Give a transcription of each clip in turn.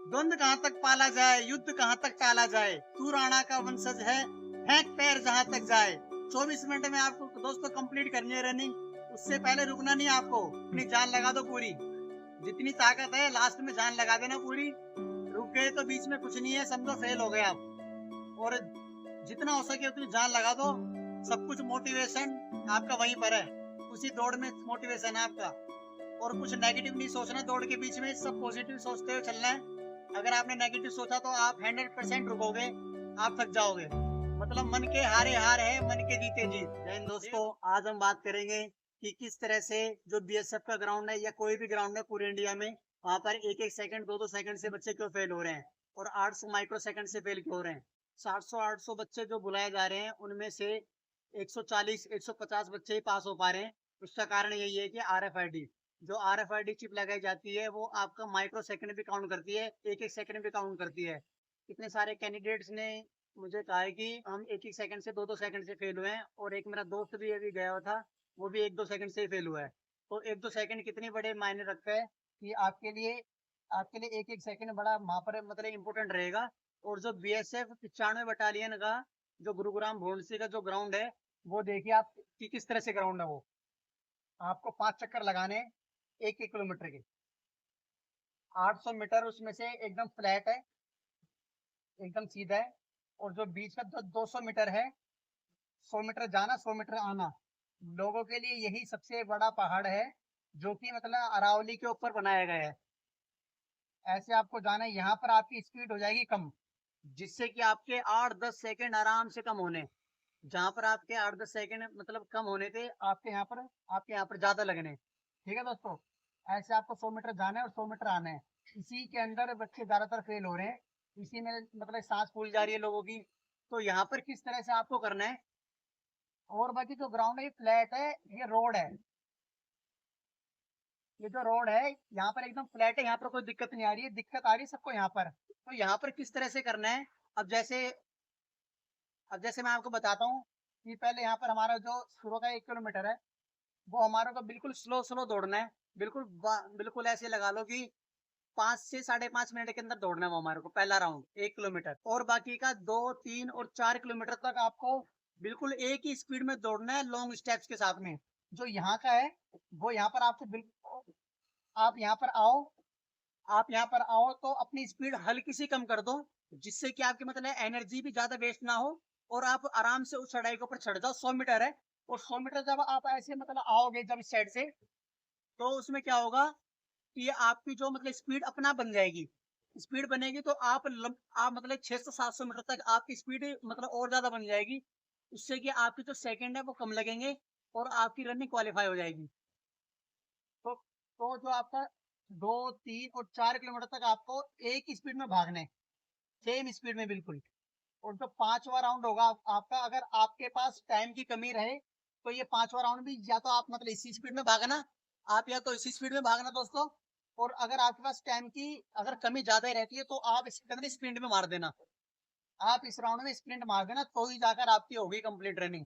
द्वंद कहाँ तक पाला जाए, युद्ध कहाँ तक टाला जाए, तू राणा का वंशज है, फेंक पैर जहां तक जाए। 24 मिनट में आपको दोस्तों कंप्लीट करनी है रनिंग। उससे पहले रुकना नहीं है आपको, अपनी जान लगा दो पूरी, जितनी ताकत है लास्ट में जान लगा देना पूरी। रुक गए तो बीच में कुछ नहीं है, समझो फेल हो गए आप। और जितना हो सके उतनी जान लगा दो। सब कुछ मोटिवेशन आपका वहीं पर है, उसी दौड़ में मोटिवेशन है आपका। और कुछ नेगेटिव नहीं सोचना दौड़ के बीच में, सब पॉजिटिव सोचते हुए चलना है। अगर आपने नेगेटिव सोचा तो आप 100% रुकोगे, आप थक जाओगे। मतलब मन के हारे हार है, मन के जीते जीत। जय हिंद दोस्तों, आज हम बात करेंगे कि किस तरह से जो बीएसएफ का ग्राउंड है या कोई भी ग्राउंड है पूरे इंडिया में, वहां पर एक एक सेकंड, दो दो सेकंड से बच्चे क्यों फेल हो रहे हैं, और 800 माइक्रो सेकंड से फेल क्यों हो रहे हैं। 700-800 बच्चे जो बुलाए जा रहे हैं उनमें से 140-150 बच्चे ही पास हो पा रहे हैं। उसका कारण यही है कि आरएफआईडी, जो आरएफआईडी चिप लगाई जाती है वो आपका माइक्रो सेकंड भी काउंट करती है, एक एक सेकंड भी काउंट करती है। इतने सारे कैंडिडेट्स ने मुझे कहा है कि हम एक एक सेकंड से दो दो सेकंड से फेल हुए हैं, और एक मेरा दोस्त भी अभी गया हुआ था, वो भी एक दो सेकंड से ही फेल हुआ है। तो एक दो सेकंड कितनी बड़े मायने रखता है कि आपके लिए एक एक सेकंड बड़ा वहां पर मतलब इम्पोर्टेंट रहेगा। और जो बीएसएफ 95 बटालियन का जो गुरुग्राम भोंडसी का जो ग्राउंड है, वो देखिए आप कि किस तरह से ग्राउंड है वो। आपको 5 चक्कर लगाने, 1-1 किलोमीटर के, 800 मीटर उसमें से एकदम फ्लैट है, एकदम सीधा है। और जो बीच का 200 मीटर है, 100 मीटर जाना, 100 मीटर आना, लोगों के लिए यही सबसे बड़ा पहाड़ है, जो कि मतलब अरावली के ऊपर बनाया गया है। ऐसे आपको जाना है, यहाँ पर आपकी स्पीड हो जाएगी कम, जिससे कि आपके 8-10 सेकंड आराम से कम होने, जहां पर आपके 8-10 सेकंड मतलब कम होने थे, आपके यहाँ पर ज्यादा लगने। ठीक है दोस्तों, ऐसे आपको 100 मीटर जाना है और 100 मीटर आना है। इसी के अंदर बच्चे ज्यादातर फेल हो रहे हैं, इसी में मतलब सांस फूल जा रही है लोगों की। तो यहाँ पर किस तरह से आपको करना है। और बाकी जो ग्राउंड है ये फ्लैट है, ये रोड है, ये जो रोड है यहाँ पर एकदम फ्लैट है, यहाँ पर कोई दिक्कत नहीं आ रही है, दिक्कत आ रही है सबको यहाँ पर। तो यहाँ पर किस तरह से करना है। अब जैसे अब जैसे मैं आपको बताता हूँ कि पहले यहाँ पर हमारा जो शुरू का 1 किलोमीटर है, वो हमारे को बिल्कुल स्लो स्लो दौड़ना है। बिल्कुल ऐसे लगा लो कि 5 से 5.5 मिनट के अंदर दौड़ना है वो हमारे को, पहला राउंड 1 किलोमीटर। और बाकी का 2, 3 और 4 किलोमीटर तक आपको बिल्कुल एक ही स्पीड में दौड़ना है, लॉन्ग स्टेप्स के साथ में। जो यहाँ का है वो यहाँ पर आपसे बिल्कुल, आप यहाँ पर आओ, आप यहाँ पर आओ तो अपनी स्पीड हल्की सी कम कर दो, जिससे कि आपकी मतलब एनर्जी भी ज्यादा वेस्ट ना हो, और आप आराम से उस चढ़ाई के ऊपर चढ़ जाओ। 100 मीटर है, और 100 मीटर जब आप ऐसे मतलब आओगे जब इस साइड से, तो उसमें क्या होगा कि आपकी जो मतलब स्पीड अपना बन जाएगी। स्पीड बनेगी तो आप मतलब 600-700 मीटर तक आपकी स्पीड मतलब और ज्यादा बन जाएगी। उससे कि आपके जो सेकंड है वो कम लगेंगे, और आपकी रनिंग क्वालिफाई हो जाएगी। तो जो आपका 2, 3 और 4 किलोमीटर तक आपको एक ही स्पीड में भागना है, सेम स्पीड में बिल्कुल। और जो पांचवा राउंड होगा आपका, अगर आपके पास टाइम की कमी रहे तो ये पांचवा राउंड भी या तो आप मतलब इसी स्पीड में भागना, आप या तो इसी स्पीड में भागना दोस्तों। और अगर आपके पास टाइम की अगर कमी ज्यादा ही रहती है तो आप इसके अंदर स्प्रिंट में मार देना। आप इस राउंड में स्प्रिंट मार देना तो ही जाकर आपकी होगी कंप्लीट रनिंग।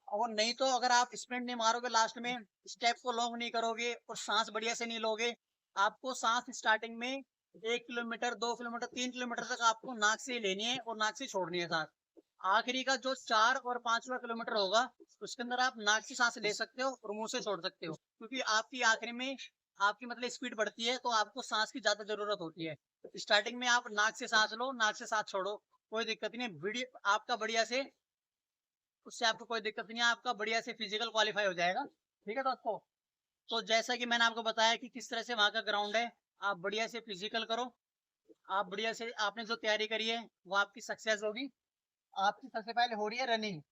और नहीं तो अगर आप स्प्रिंट नहीं मारोगे लास्ट में, स्टेप को लॉन्ग नहीं करोगे और सांस बढ़िया से नहीं लोगे, आपको सांस स्टार्टिंग में 1 किलोमीटर, 2 किलोमीटर, 3 किलोमीटर तक आपको नाक से लेनी है और नाक से छोड़नी है सांस। आखिरी का जो 4 और 5वां किलोमीटर होगा, उसके अंदर आप नाक से सांस ले सकते हो और मुंह से छोड़ सकते हो, क्योंकि आपकी आखिरी में आपकी मतलब स्पीड बढ़ती है तो आपको सांस की ज्यादा जरूरत होती है। स्टार्टिंग में आप नाक से सांस लो, नाक से सांस छोड़ो, कोई दिक्कत नहीं है। आपका बढ़िया से, उससे आपको कोई दिक्कत नहीं है, आपका बढ़िया से फिजिकल क्वालिफाई हो जाएगा। ठीक है दोस्तों, तो जैसा कि मैंने आपको बताया कि किस तरह से वहाँ का ग्राउंड है, आप बढ़िया से फिजिकल करो। आप बढ़िया से, आपने जो तैयारी करी है वो आपकी सक्सेस होगी। आपकी सबसे पहले हो रही है रनिंग,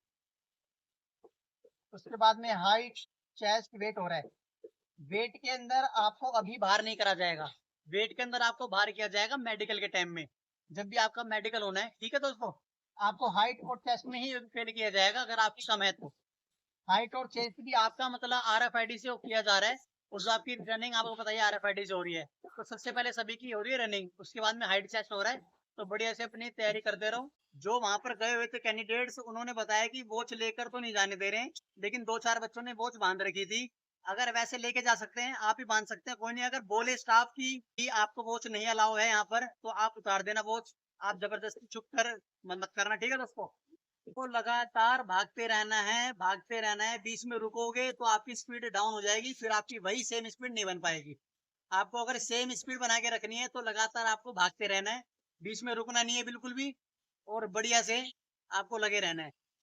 उसके बाद में हाइट, चेस्ट, वेट हो रहा है। वेट के अंदर आपको अभी बाहर नहीं करा जाएगा, वेट के अंदर आपको बाहर किया जाएगा मेडिकल के टाइम में, जब भी आपका मेडिकल होना है। ठीक है दोस्तों, आपको हाइट और चेस्ट में ही फेल किया जाएगा अगर आपकी कम है तो। हाइट और चेस्ट भी आपका मतलब आरएफआईडी से किया जा रहा है, और जो आपकी रनिंग आपको पता है आरएफआईडी से हो रही है। तो सबसे पहले सभी की हो रही है रनिंग, उसके बाद में हाइट चेस्ट हो रहा है। तो बढ़िया से अपनी तैयारी करते रहो। जो वहां पर गए हुए थे कैंडिडेट्स, उन्होंने बताया कि वॉच लेकर तो नहीं जाने दे रहे हैं, लेकिन 2-4 बच्चों ने वॉच बांध रखी थी। अगर वैसे लेके जा सकते हैं आप ही बांध सकते हैं, कोई नहीं। अगर बोले स्टाफ की आपको वॉच नहीं अलाउ है यहाँ पर, तो आप उतार देना वॉच। आप जबरदस्ती चुप कर मत करना, ठीक है दोस्तों। को लगातार भागते रहना है, भागते रहना है। बीच में रुकोगे तो आपकी स्पीड डाउन हो जाएगी, फिर आपकी वही सेम स्पीड नहीं बन पाएगी। आपको अगर सेम स्पीड बना के रखनी है तो लगातार आपको भागते रहना है, बीच में रुकना नहीं है बिल्कुल भी, और बढ़िया से आपको लगे रहना है।